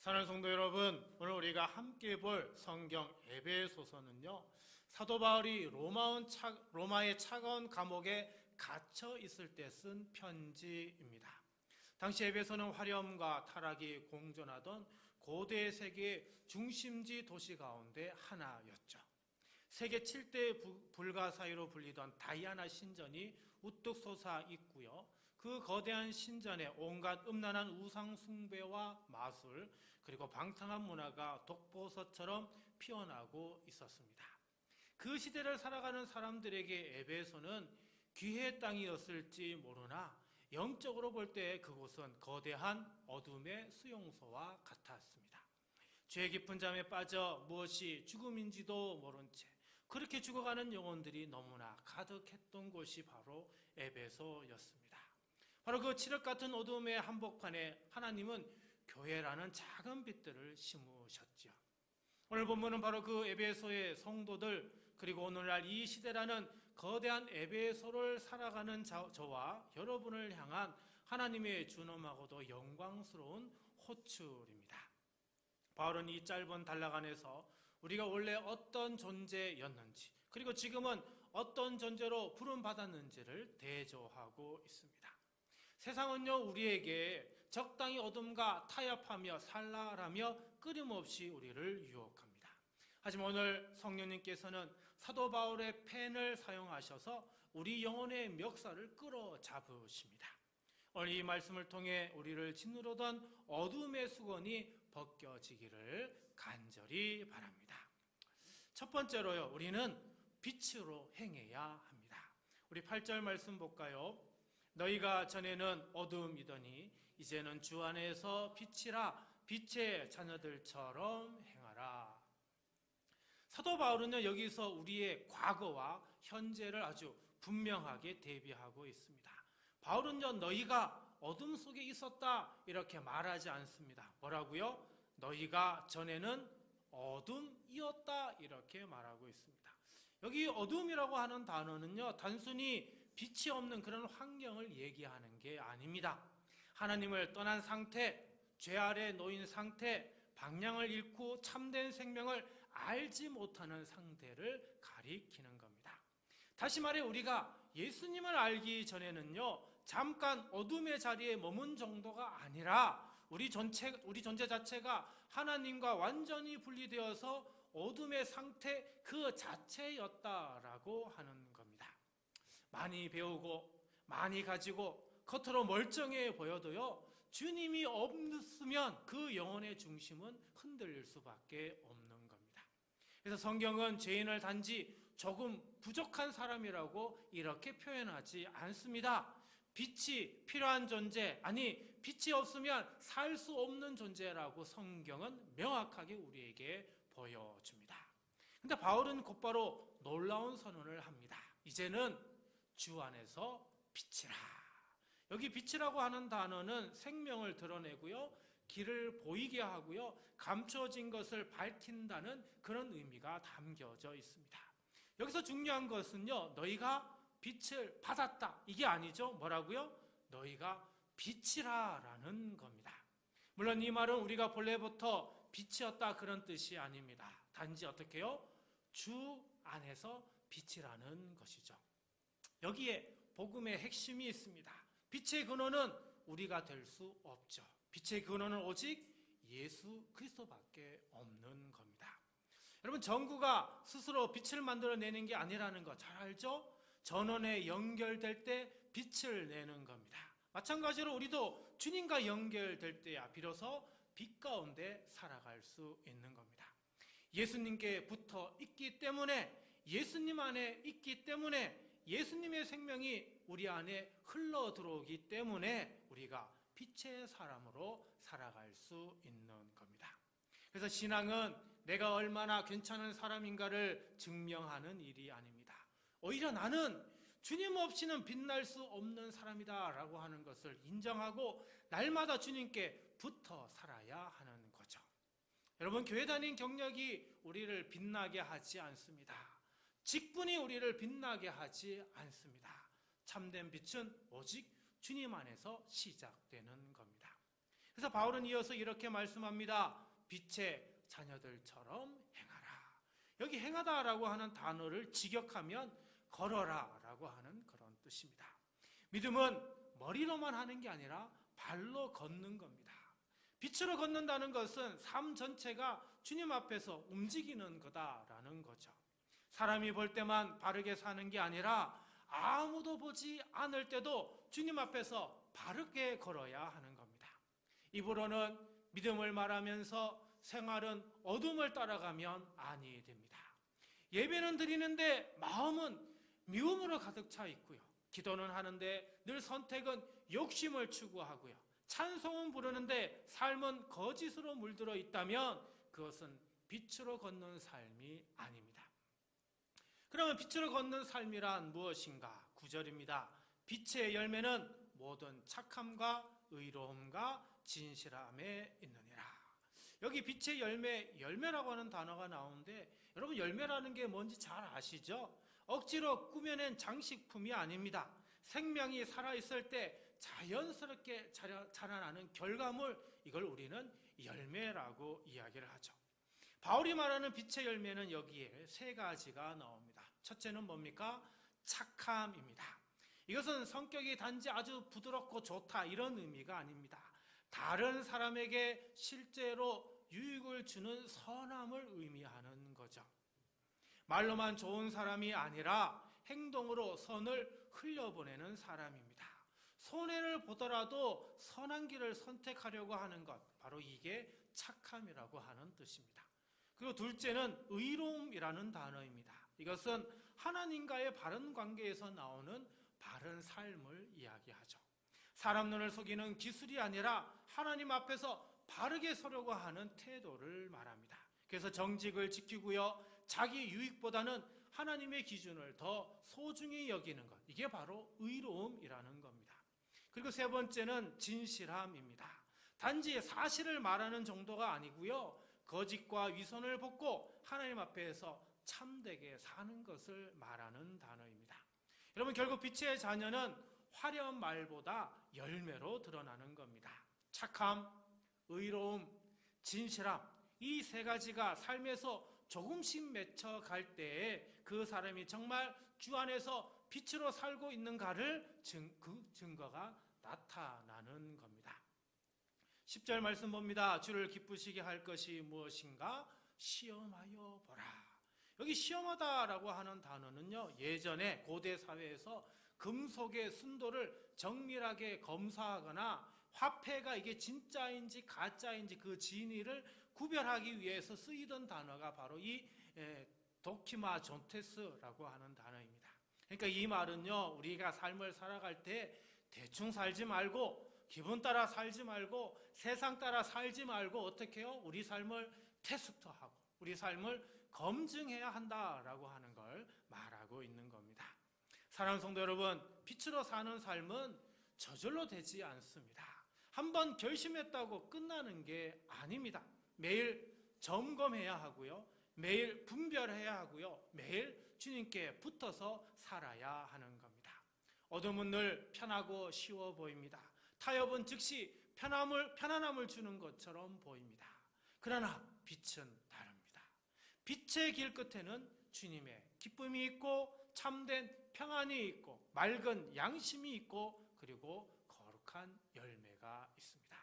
사랑하는 성도 여러분, 오늘 우리가 함께 볼 성경 에베소서는요, 사도 바울이 로마의 차가운 감옥에 갇혀 있을 때 쓴 편지입니다. 당시 에베소는 화려함과 타락이 공존하던 고대 세계의 중심지 도시 가운데 하나였죠. 세계 7대 불가사의로 불리던 다이아나 신전이 우뚝 솟아 있고요. 그 거대한 신전에 온갖 음란한 우상 숭배와 마술, 그리고 방탕한 문화가 독보서처럼 피어나고 있었습니다. 그 시대를 살아가는 사람들에게 에베소는 귀의 땅이었을지 모르나 영적으로 볼 때 그곳은 거대한 어둠의 수용소와 같았습니다. 죄 깊은 잠에 빠져 무엇이 죽음인지도 모른 채 그렇게 죽어가는 영혼들이 너무나 가득했던 곳이 바로 에베소였습니다. 바로 그 칠흑 같은 어둠의 한복판에 하나님은 교회라는 작은 빛들을 심으셨지요. 오늘 본문은 바로 그 에베소의 성도들, 그리고 오늘날 이 시대라는 거대한 에베소를 살아가는 저와 여러분을 향한 하나님의 준엄하고도 영광스러운 호출입니다. 바울은 이 짧은 단락 안에서 우리가 원래 어떤 존재였는지, 그리고 지금은 어떤 존재로 부름받았는지를 대조하고 있습니다. 세상은요, 우리에게 적당히 어둠과 타협하며 살라라며 끊임없이 우리를 유혹합니다. 하지만 오늘 성령님께서는 사도 바울의 펜을 사용하셔서 우리 영혼의 멱살을 끌어잡으십니다. 오늘 이 말씀을 통해 우리를 짓누르던 어둠의 수건이 벗겨지기를 간절히 바랍니다. 첫 번째로요, 우리는 빛으로 행해야 합니다. 우리 8절 말씀 볼까요? 너희가 전에는 어둠이더니 이제는 주 안에서 빛이라, 빛의 자녀들처럼 행하라. 사도 바울은요, 여기서 우리의 과거와 현재를 아주 분명하게 대비하고 있습니다. 바울은요, 너희가 어둠 속에 있었다 이렇게 말하지 않습니다. 뭐라고요? 너희가 전에는 어둠이었다 이렇게 말하고 있습니다. 여기 어둠이라고 하는 단어는요, 단순히 빛이 없는 그런 환경을 얘기하는 게 아닙니다. 하나님을 떠난 상태, 죄 아래 놓인 상태, 방향을 잃고 참된 생명을 알지 못하는 상태를 가리키는 겁니다. 다시 말해 우리가 예수님을 알기 전에는요, 잠깐 어둠의 자리에 머문 정도가 아니라 우리 존재 자체가 하나님과 완전히 분리되어서 어둠의 상태 그 자체였다라고 하는 겁니다. 많이 배우고 많이 가지고 겉으로 멀쩡해 보여도요, 주님이 없으면 그 영혼의 중심은 흔들릴 수밖에 없는 겁니다. 그래서 성경은 죄인을 단지 조금 부족한 사람이라고 이렇게 표현하지 않습니다. 빛이 필요한 존재, 아니 빛이 없으면 살 수 없는 존재라고 성경은 명확하게 우리에게 보여줍니다. 근데 바울은 곧바로 놀라운 선언을 합니다. 이제는 주 안에서 빛이라. 여기 빛이라고 하는 단어는 생명을 드러내고요, 길을 보이게 하고요, 감춰진 것을 밝힌다는 그런 의미가 담겨져 있습니다. 여기서 중요한 것은요, 너희가 빛을 받았다 이게 아니죠. 뭐라고요? 너희가 빛이라라는 겁니다. 물론 이 말은 우리가 본래부터 빛이었다 그런 뜻이 아닙니다. 단지 어떻게요? 주 안에서 빛이라는 것이죠. 여기에 복음의 핵심이 있습니다. 빛의 근원은 우리가 될 수 없죠. 빛의 근원은 오직 예수 그리스도밖에 없는 겁니다. 여러분, 전구가 스스로 빛을 만들어내는 게 아니라는 거 잘 알죠? 전원에 연결될 때 빛을 내는 겁니다. 마찬가지로 우리도 주님과 연결될 때야 비로소 빛 가운데 살아갈 수 있는 겁니다. 예수님께 붙어 있기 때문에, 예수님 안에 있기 때문에, 예수님의 생명이 우리 안에 흘러 들어오기 때문에 우리가 빛의 사람으로 살아갈 수 있는 겁니다. 그래서 신앙은 내가 얼마나 괜찮은 사람인가를 증명하는 일이 아닙니다. 오히려 나는 주님 없이는 빛날 수 없는 사람이다 라고 하는 것을 인정하고 날마다 주님께 붙어 살아야 하는 거죠. 여러분, 교회 다닌 경력이 우리를 빛나게 하지 않습니다. 직분이 우리를 빛나게 하지 않습니다. 참된 빛은 오직 주님 안에서 시작되는 겁니다. 그래서 바울은 이어서 이렇게 말씀합니다. 빛의 자녀들처럼 행하라. 여기 행하다라고 하는 단어를 직역하면 걸어라라고 하는 그런 뜻입니다. 믿음은 머리로만 하는 게 아니라 발로 걷는 겁니다. 빛으로 걷는다는 것은 삶 전체가 주님 앞에서 움직이는 거다라는 거죠. 사람이 볼 때만 바르게 사는 게 아니라 아무도 보지 않을 때도 주님 앞에서 바르게 걸어야 하는 겁니다. 입으로는 믿음을 말하면서 생활은 어둠을 따라가면 아니 됩니다. 예배는 드리는데 마음은 미움으로 가득 차 있고요. 기도는 하는데 늘 선택은 욕심을 추구하고요. 찬송은 부르는데 삶은 거짓으로 물들어 있다면 그것은 빛으로 걷는 삶이 아닙니다. 그러면 빛으로 걷는 삶이란 무엇인가? 9절입니다. 빛의 열매는 모든 착함과 의로움과 진실함에 있느니라. 여기 빛의 열매라고 하는 단어가 나오는데 여러분 열매라는 게 뭔지 잘 아시죠? 억지로 꾸며낸 장식품이 아닙니다. 생명이 살아있을 때 자연스럽게 자라나는 결과물, 이걸 우리는 열매라고 이야기를 하죠. 바울이 말하는 빛의 열매는 여기에 세 가지가 나옵니다. 첫째는 뭡니까? 착함입니다. 이것은 성격이 단지 아주 부드럽고 좋다 이런 의미가 아닙니다. 다른 사람에게 실제로 유익을 주는 선함을 의미하는 거죠. 말로만 좋은 사람이 아니라 행동으로 선을 흘려보내는 사람입니다. 손해를 보더라도 선한 길을 선택하려고 하는 것, 바로 이게 착함이라고 하는 뜻입니다. 그리고 둘째는 의로움이라는 단어입니다. 이것은 하나님과의 바른 관계에서 나오는 바른 삶을 이야기하죠. 사람 눈을 속이는 기술이 아니라 하나님 앞에서 바르게 서려고 하는 태도를 말합니다. 그래서 정직을 지키고요, 자기 유익보다는 하나님의 기준을 더 소중히 여기는 것, 이게 바로 의로움이라는 겁니다. 그리고 세 번째는 진실함입니다. 단지 사실을 말하는 정도가 아니고요, 거짓과 위선을 벗고 하나님 앞에서 참되게 사는 것을 말하는 단어입니다. 여러분, 결국 빛의 자녀는 화려한 말보다 열매로 드러나는 겁니다. 착함, 의로움, 진실함, 이 세 가지가 삶에서 조금씩 맺혀갈 때에 그 사람이 정말 주 안에서 빛으로 살고 있는가를 그 증거가 나타나는 겁니다. 10절 말씀 봅니다. 주를 기쁘시게 할 것이 무엇인가? 시험하여 보라. 여기 시험하다라고 하는 단어는요, 예전에 고대 사회에서 금속의 순도를 정밀하게 검사하거나 화폐가 이게 진짜인지 가짜인지 그 진위를 구별하기 위해서 쓰이던 단어가 바로 이 도키마 존테스라고 하는 단어입니다. 그러니까 이 말은요, 우리가 삶을 살아갈 때 대충 살지 말고, 기분 따라 살지 말고, 세상 따라 살지 말고 어떻게 해요? 우리 삶을 테스트하고 우리 삶을 검증해야 한다라고 하는 걸 말하고 있는 겁니다. 사랑하는 성도 여러분, 빛으로 사는 삶은 저절로 되지 않습니다. 한번 결심했다고 끝나는 게 아닙니다. 매일 점검해야 하고요, 매일 분별해야 하고요, 매일 주님께 붙어서 살아야 하는 겁니다. 어둠은 늘 편하고 쉬워 보입니다. 타협은 즉시 편안함을 주는 것처럼 보입니다. 그러나 빛은 다릅니다. 빛의 길 끝에는 주님의 기쁨이 있고 참된 평안이 있고 맑은 양심이 있고 그리고 거룩한 열매가 있습니다.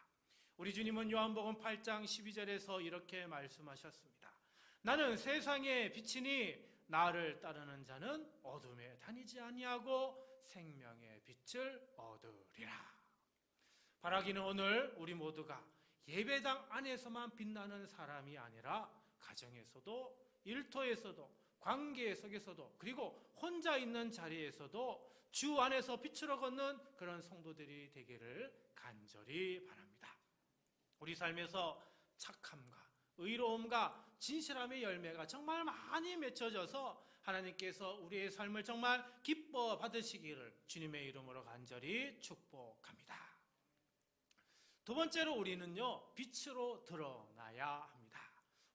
우리 주님은 요한복음 8장 12절에서 이렇게 말씀하셨습니다. 나는 세상의 빛이니 나를 따르는 자는 어둠에 다니지 아니하고 생명의 빛을 얻으리라. 바라기는 오늘 우리 모두가 예배당 안에서만 빛나는 사람이 아니라 가정에서도, 일터에서도, 관계 속에서도, 그리고 혼자 있는 자리에서도 주 안에서 빛으로 걷는 그런 성도들이 되기를 간절히 바랍니다. 우리 삶에서 착함과 의로움과 진실함의 열매가 정말 많이 맺혀져서 하나님께서 우리의 삶을 정말 기뻐 받으시기를 주님의 이름으로 간절히 축복합니다. 두 번째로 우리는요, 빛으로 드러나야 합니다.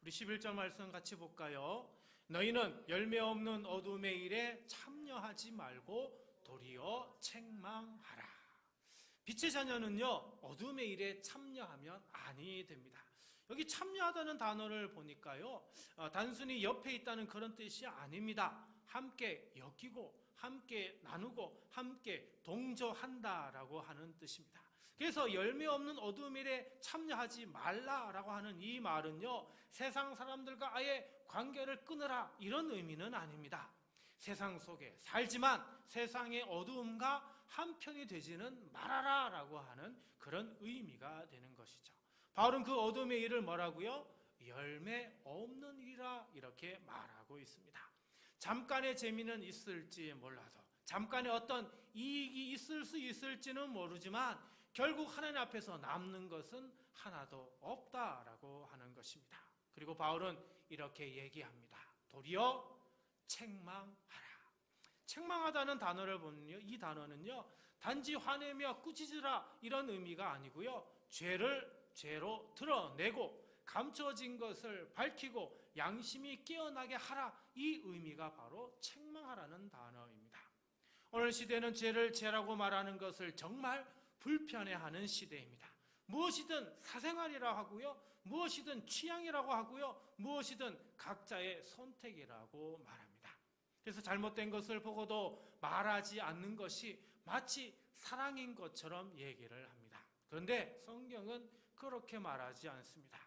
우리 11절 말씀 같이 볼까요? 너희는 열매 없는 어둠의 일에 참여하지 말고 도리어 책망하라. 빛의 자녀는요, 어둠의 일에 참여하면 아니 됩니다. 여기 참여하다는 단어를 보니까요, 단순히 옆에 있다는 그런 뜻이 아닙니다. 함께 엮이고, 함께 나누고, 함께 동조한다라고 하는 뜻입니다. 그래서 열매 없는 어둠 일에 참여하지 말라라고 하는 이 말은요, 세상 사람들과 아예 관계를 끊으라 이런 의미는 아닙니다. 세상 속에 살지만 세상의 어두움과 한편이 되지는 말아라라고 하는 그런 의미가 되는 것이죠. 바울은 그 어둠의 일을 뭐라고요? 열매 없는 일이라 이렇게 말하고 있습니다. 잠깐의 재미는 있을지 몰라도, 잠깐의 어떤 이익이 있을 수 있을지는 모르지만 결국 하나님 앞에서 남는 것은 하나도 없다라고 하는 것입니다. 그리고 바울은 이렇게 얘기합니다. 도리어 책망하라. 책망하다는 단어를 보면요, 이 단어는요, 단지 화내며 꾸짖으라 이런 의미가 아니고요, 죄를 죄로 드러내고 감춰진 것을 밝히고 양심이 깨어나게 하라, 이 의미가 바로 책망하라는 단어입니다. 오늘 시대는 죄를 죄라고 말하는 것을 정말 불편해하는 시대입니다. 무엇이든 사생활이라고 하고요, 무엇이든 취향이라고 하고요, 무엇이든 각자의 선택이라고 말합니다. 그래서 잘못된 것을 보고도 말하지 않는 것이 마치 사랑인 것처럼 얘기를 합니다. 그런데 성경은 그렇게 말하지 않습니다.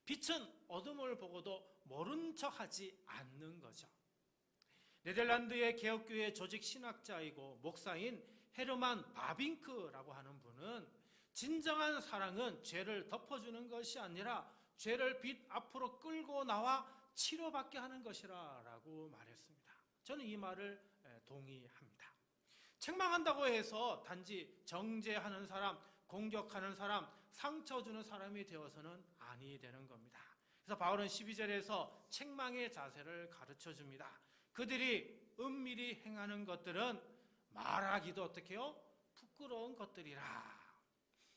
빛은 어둠을 보고도 모른 척하지 않는 거죠. 네덜란드의 개혁교회 조직 신학자이고 목사인 헤르만 바빙크라고 하는 분은 진정한 사랑은 죄를 덮어주는 것이 아니라 죄를 빛 앞으로 끌고 나와 치료받게 하는 것이라고 말했습니다. 저는 이 말을 동의합니다. 책망한다고 해서 단지 정죄하는 사람, 공격하는 사람, 상처 주는 사람이 되어서는 아니 되는 겁니다. 그래서 바울은 12절에서 책망의 자세를 가르쳐 줍니다. 그들이 은밀히 행하는 것들은 말하기도 어떻게 해요? 부끄러운 것들이라.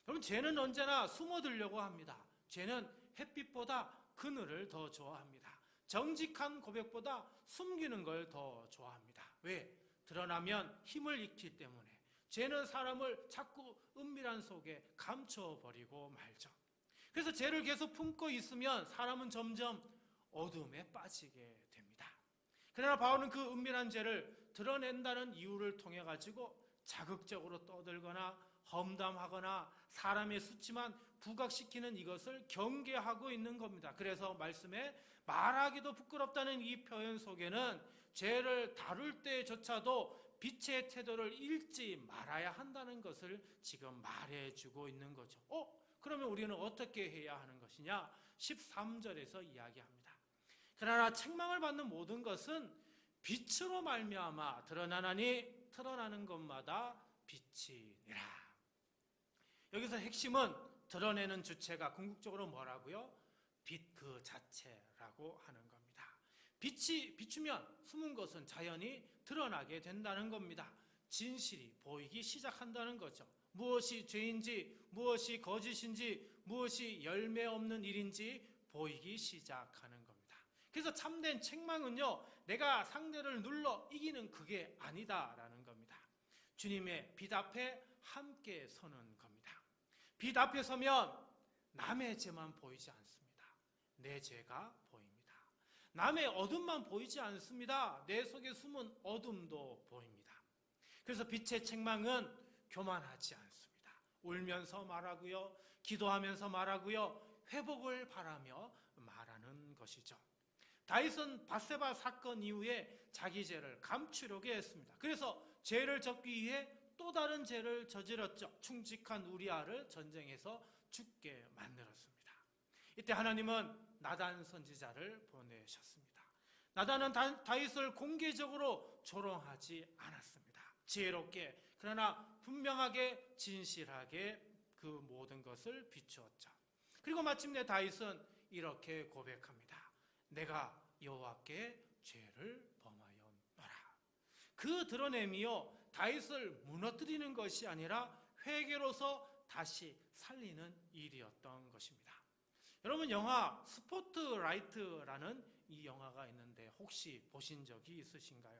여러분, 죄는 언제나 숨어들려고 합니다. 죄는 햇빛보다 그늘을 더 좋아합니다. 정직한 고백보다 숨기는 걸 더 좋아합니다. 왜? 드러나면 힘을 잃기 때문에. 죄는 사람을 자꾸 은밀한 속에 감춰버리고 말죠. 그래서 죄를 계속 품고 있으면 사람은 점점 어둠에 빠지게 됩니다. 그러나 바울은 그 은밀한 죄를 드러낸다는 이유를 통해 가지고 자극적으로 떠들거나 험담하거나 사람의 수치만 부각시키는 이것을 경계하고 있는 겁니다. 그래서 말씀에 말하기도 부끄럽다는 이 표현 속에는 죄를 다룰 때조차도 빛의 태도를 잃지 말아야 한다는 것을 지금 말해주고 있는 거죠. 그러면 우리는 어떻게 해야 하는 것이냐? 13절에서 이야기합니다. 그러나 책망을 받는 모든 것은 빛으로 말미암아 드러나나니 드러나는 것마다 빛이니라. 여기서 핵심은 드러내는 주체가 궁극적으로 뭐라고요? 빛 그 자체라고 하는 겁니다. 빛이 비추면 숨은 것은 자연히 드러나게 된다는 겁니다. 진실이 보이기 시작한다는 거죠. 무엇이 죄인지, 무엇이 거짓인지, 무엇이 열매 없는 일인지 보이기 시작하는 겁니다. 그래서 참된 책망은요, 내가 상대를 눌러 이기는 그게 아니다라는 겁니다. 주님의 빛 앞에 함께 서는 겁니다. 빛 앞에 서면 남의 죄만 보이지 않습니다. 내 죄가 보입니다. 남의 어둠만 보이지 않습니다. 내 속에 숨은 어둠도 보입니다. 그래서 빛의 책망은 교만하지 않습니다. 울면서 말하고요, 기도하면서 말하고요, 회복을 바라며 말하는 것이죠. 다윗은 밧세바 사건 이후에 자기 죄를 감추려고 했습니다. 그래서 죄를 접기 위해 또 다른 죄를 저질렀죠. 충직한 우리아를 전쟁에서 죽게 만들었습니다. 이때 하나님은 나단 선지자를 보내셨습니다. 나단은 다윗을 공개적으로 조롱하지 않았습니다. 지혜롭게, 그러나 분명하게, 진실하게 그 모든 것을 비추었죠. 그리고 마침내 다윗은 이렇게 고백합니다. 내가 여호와께 죄를 범하였노라. 그 드러냄이요, 다윗을 무너뜨리는 것이 아니라 회개로서 다시 살리는 일이었던 것입니다. 여러분, 영화 스포트라이트라는 이 영화가 있는데 혹시 보신 적이 있으신가요?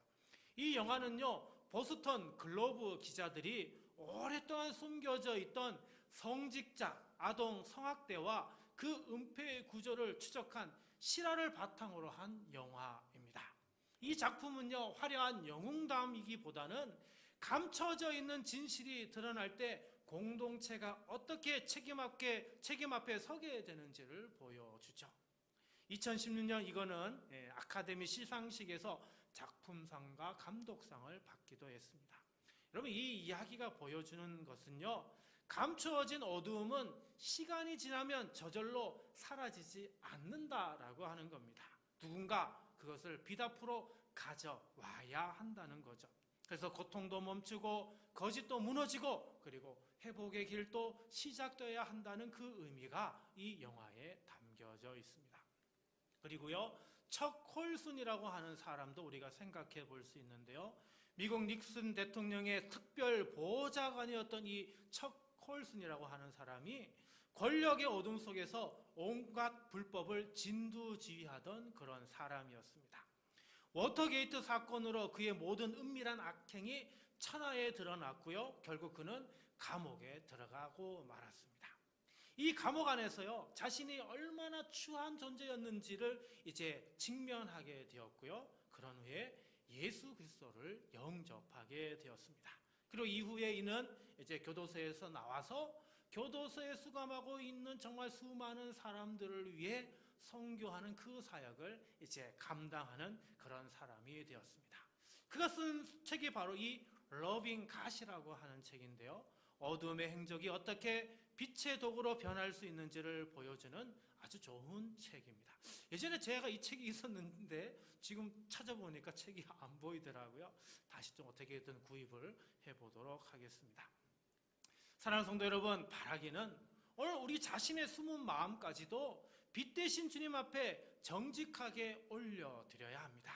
이 영화는요, 보스턴 글로브 기자들이 오랫동안 숨겨져 있던 성직자 아동 성학대와 그 은폐 구조를 추적한 실화를 바탕으로 한 영화입니다. 이 작품은요, 화려한 영웅담이기보다는 감춰져 있는 진실이 드러날 때 공동체가 어떻게 책임 앞에 서게 되는지를 보여주죠. 2016년 이거는 아카데미 시상식에서 작품상과 감독상을 받기도 했습니다. 여러분, 이 이야기가 보여주는 것은요, 감추어진 어두움은 시간이 지나면 저절로 사라지지 않는다라고 하는 겁니다. 누군가 그것을 빛 앞으로 가져와야 한다는 거죠. 그래서 고통도 멈추고 거짓도 무너지고 그리고 회복의 길도 시작되어야 한다는 그 의미가 이 영화에 담겨져 있습니다. 그리고요, 척 콜슨이라고 하는 사람도 우리가 생각해 볼 수 있는데요. 미국 닉슨 대통령의 특별 보좌관이었던 이 척 콜슨이라고 하는 사람이 권력의 어둠 속에서 온갖 불법을 진두지휘하던 그런 사람이었습니다. 워터게이트 사건으로 그의 모든 은밀한 악행이 천하에 드러났고요. 결국 그는 감옥에 들어가고 말았습니다. 이 감옥 안에서요, 자신이 얼마나 추한 존재였는지를 이제 직면하게 되었고요. 그런 후에 예수 그리스도를 영접하게 되었습니다. 그리고 이후에 이는 이제 교도소에서 나와서 교도소에 수감하고 있는 정말 수많은 사람들을 위해 선교하는 그 사역을 이제 감당하는 그런 사람이 되었습니다. 그가 쓴 책이 바로 이 러빙 갓이라고 하는 책인데요. 어둠의 행적이 어떻게 빛의 도구로 변할 수 있는지를 보여주는 아주 좋은 책입니다. 예전에 제가 이 책이 있었는데 지금 찾아보니까 책이 안 보이더라고요. 다시 좀 어떻게든 구입을 해보도록 하겠습니다. 사랑하는 성도 여러분, 바라기는 오늘 우리 자신의 숨은 마음까지도 빛 대신 주님 앞에 정직하게 올려드려야 합니다.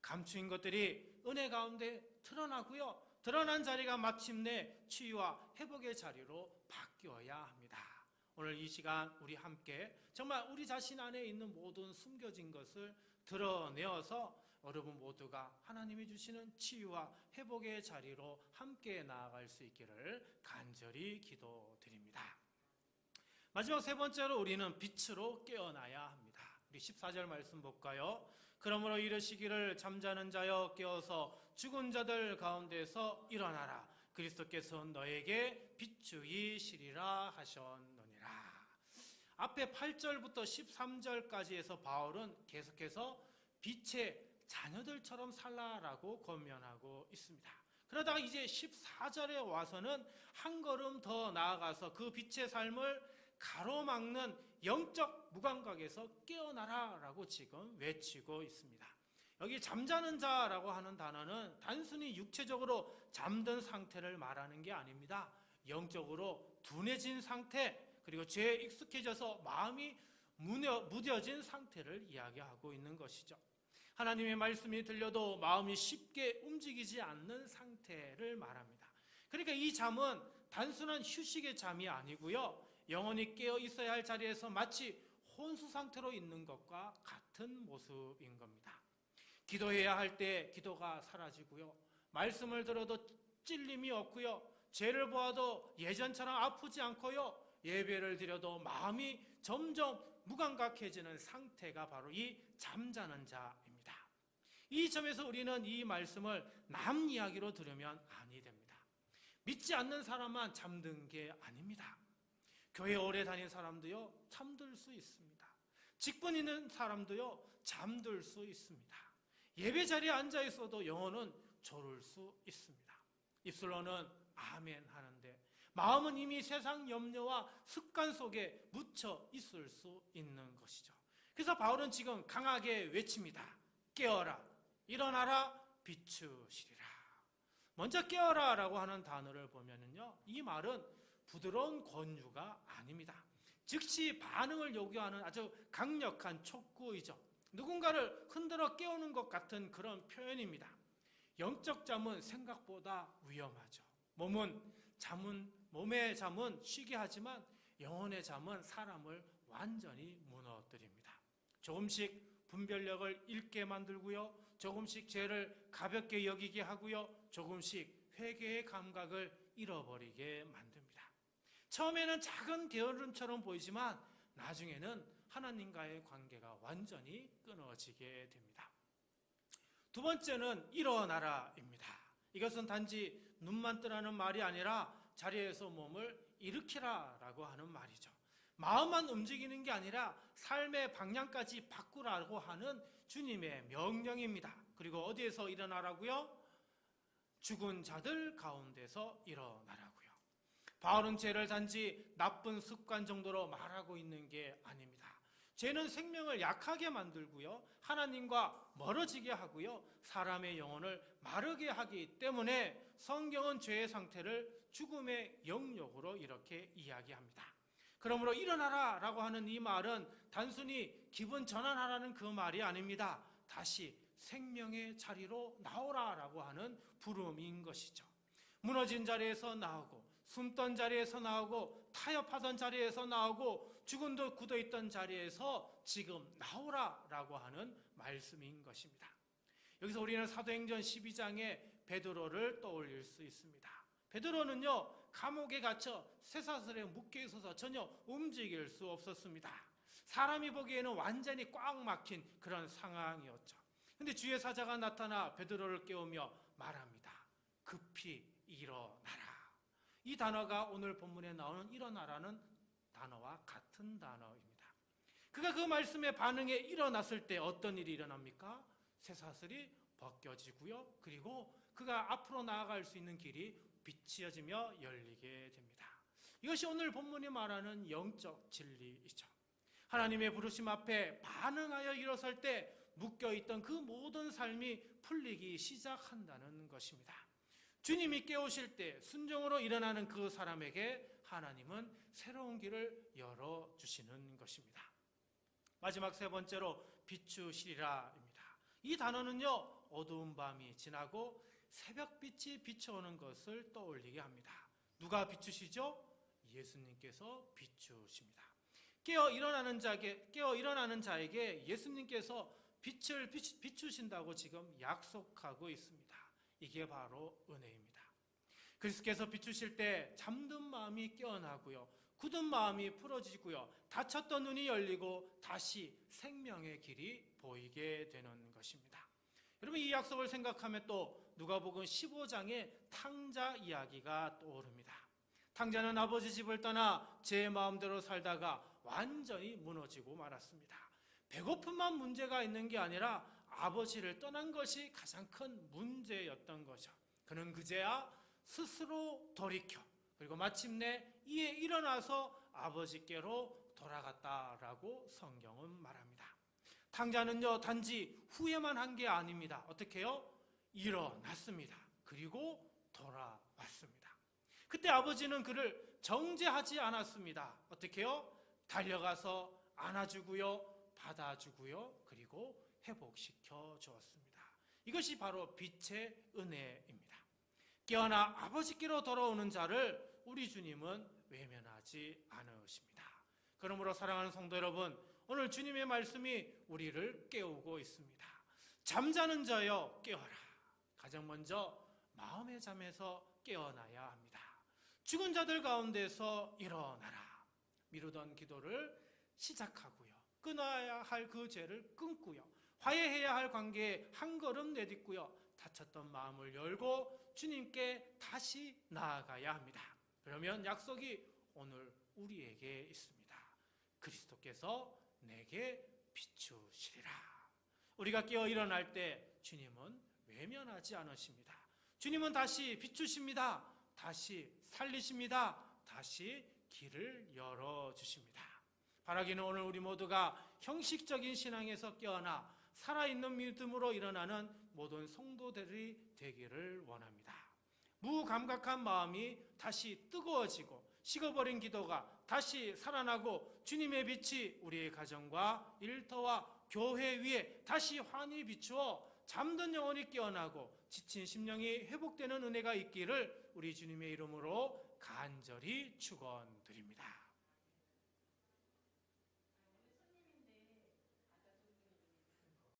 감추인 것들이 은혜 가운데 드러나고요. 드러난 자리가 마침내 치유와 회복의 자리로 바뀌어야 합니다. 오늘 이 시간 우리 함께 정말 우리 자신 안에 있는 모든 숨겨진 것을 드러내어서 여러분 모두가 하나님이 주시는 치유와 회복의 자리로 함께 나아갈 수 있기를 간절히 기도드립니다. 마지막 세 번째로 우리는 빛으로 깨어나야 합니다. 우리 14절 말씀 볼까요? 그러므로 이르시기를 잠자는 자여 깨어서 죽은 자들 가운데서 일어나라. 그리스도께서 너에게 비추이시리라 하셨느니라. 앞에 8절부터 13절까지에서 바울은 계속해서 빛의 자녀들처럼 살라라고 권면하고 있습니다. 그러다가 이제 14절에 와서는 한 걸음 더 나아가서 그 빛의 삶을 가로막는 영적 무감각에서 깨어나라라고 지금 외치고 있습니다. 여기 잠자는 자라고 하는 단어는 단순히 육체적으로 잠든 상태를 말하는 게 아닙니다. 영적으로 둔해진 상태, 그리고 죄에 익숙해져서 마음이 무뎌진 상태를 이야기하고 있는 것이죠. 하나님의 말씀이 들려도 마음이 쉽게 움직이지 않는 상태를 말합니다. 그러니까 이 잠은 단순한 휴식의 잠이 아니고요, 영원히 깨어 있어야 할 자리에서 마치 혼수 상태로 있는 것과 같은 모습인 겁니다. 기도해야 할 때 기도가 사라지고요, 말씀을 들어도 찔림이 없고요, 죄를 보아도 예전처럼 아프지 않고요, 예배를 드려도 마음이 점점 무감각해지는 상태가 바로 이 잠자는 자입니다. 이 점에서 우리는 이 말씀을 남 이야기로 들으면 아니 됩니다. 믿지 않는 사람만 잠든 게 아닙니다. 교회 오래 다닌 사람도요, 잠들 수 있습니다. 직분 있는 사람도요, 잠들 수 있습니다. 예배 자리에 앉아 있어도 영혼은 졸을 수 있습니다. 입술로는 아멘 하는데 마음은 이미 세상 염려와 습관 속에 묻혀 있을 수 있는 것이죠. 그래서 바울은 지금 강하게 외칩니다. 깨어라, 일어나라, 비추시리라. 먼저 깨어라 라고 하는 단어를 보면은요, 이 말은 부드러운 권유가 아닙니다. 즉시 반응을 요구하는 아주 강력한 촉구이죠. 누군가를 흔들어 깨우는 것 같은 그런 표현입니다. 영적 잠은 생각보다 위험하죠. 몸의 잠은 쉬게 하지만 영혼의 잠은 사람을 완전히 무너뜨립니다. 조금씩 분별력을 잃게 만들고요, 조금씩 죄를 가볍게 여기게 하고요. 조금씩 회개의 감각을 잃어버리게 만듭니다. 처음에는 작은 게으름처럼 보이지만 나중에는 하나님과의 관계가 완전히 끊어지게 됩니다. 두 번째는 일어나라입니다. 이것은 단지 눈만 뜨라는 말이 아니라 자리에서 몸을 일으키라라고 하는 말이죠. 마음만 움직이는 게 아니라 삶의 방향까지 바꾸라고 하는 주님의 명령입니다. 그리고 어디에서 일어나라고요? 죽은 자들 가운데서 일어나라고요. 바울은 죄를 단지 나쁜 습관 정도로 말하고 있는 게 아닙니다. 죄는 생명을 약하게 만들고요, 하나님과 멀어지게 하고요, 사람의 영혼을 마르게 하기 때문에 성경은 죄의 상태를 죽음의 영역으로 이렇게 이야기합니다. 그러므로 일어나라 라고 하는 이 말은 단순히 기분 전환하라는 그 말이 아닙니다. 다시 생명의 자리로 나오라 라고 하는 부름인 것이죠. 무너진 자리에서 나오고, 숨던 자리에서 나오고, 타협하던 자리에서 나오고, 죽은 듯 굳어있던 자리에서 지금 나오라 라고 하는 말씀인 것입니다. 여기서 우리는 사도행전 12장의 베드로를 떠올릴 수 있습니다. 베드로는요, 감옥에 갇혀 쇠사슬에 묶여 있어서 전혀 움직일 수 없었습니다. 사람이 보기에는 완전히 꽉 막힌 그런 상황이었죠. 근데 주의 사자가 나타나 베드로를 깨우며 말합니다. 급히 일어나라. 이 단어가 오늘 본문에 나오는 일어나라는 단어와 같은 단어입니다. 그가 그 말씀에 반응해 일어났을 때 어떤 일이 일어납니까? 쇠사슬이 벗겨지고요, 그리고 그가 앞으로 나아갈 수 있는 길이 비치어지며 열리게 됩니다. 이것이 오늘 본문이 말하는 영적 진리이죠. 하나님의 부르심 앞에 반응하여 일어설 때 묶여있던 그 모든 삶이 풀리기 시작한다는 것입니다. 주님이 깨우실 때 순종으로 일어나는 그 사람에게 하나님은 새로운 길을 열어주시는 것입니다. 마지막 세 번째로 비추시리라입니다. 이 단어는요, 어두운 밤이 지나고 새벽빛이 비춰오는 것을 떠올리게 합니다. 누가 비추시죠? 예수님께서 비추십니다. 깨어 일어나는 자에게 예수님께서 빛을 비추신다고 지금 약속하고 있습니다. 이게 바로 은혜입니다. 그리스도께서 비추실 때 잠든 마음이 깨어나고요, 굳은 마음이 풀어지고요, 닫혔던 눈이 열리고 다시 생명의 길이 보이게 되는 것입니다. 여러분, 이 약속을 생각하면 또 누가복음 15장의 탕자 이야기가 떠오릅니다. 탕자는 아버지 집을 떠나 제 마음대로 살다가 완전히 무너지고 말았습니다. 배고픔만 문제가 있는 게 아니라 아버지를 떠난 것이 가장 큰 문제였던 거죠. 그는 그제야 스스로 돌이켜, 그리고 마침내 이에 일어나서 아버지께로 돌아갔다라고 성경은 말합니다. 탕자는요, 단지 후회만 한 게 아닙니다. 어떻게 해요? 일어났습니다. 그리고 돌아왔습니다. 그때 아버지는 그를 정죄하지 않았습니다. 어떻게 해요? 달려가서 안아주고요, 받아주고요, 그리고 회복시켜 주었습니다. 이것이 바로 빛의 은혜입니다. 깨어나 아버지께로 돌아오는 자를 우리 주님은 외면하지 않으십니다. 그러므로 사랑하는 성도 여러분, 오늘 주님의 말씀이 우리를 깨우고 있습니다. 잠자는 자여 깨어라. 가장 먼저 마음의 잠에서 깨어나야 합니다. 죽은 자들 가운데서 일어나라. 미루던 기도를 시작하고요, 끊어야 할 그 죄를 끊고요, 화해해야 할 관계에 한 걸음 내딛고요, 닫혔던 마음을 열고 주님께 다시 나아가야 합니다. 그러면 약속이 오늘 우리에게 있습니다. 그리스도께서 내게 비추시리라. 우리가 깨어 일어날 때 주님은 외면하지 않으십니다. 주님은 다시 비추십니다. 다시 살리십니다. 다시 길을 열어주십니다. 바라기는 오늘 우리 모두가 형식적인 신앙에서 깨어나 살아있는 믿음으로 일어나는 모든 성도들이 되기를 원합니다. 무감각한 마음이 다시 뜨거워지고 식어버린 기도가 다시 살아나고 주님의 빛이 우리의 가정과 일터와 교회 위에 다시 환히 비추어 잠든 영혼이 깨어나고 지친 심령이 회복되는 은혜가 있기를 우리 주님의 이름으로 간절히 축원드립니다.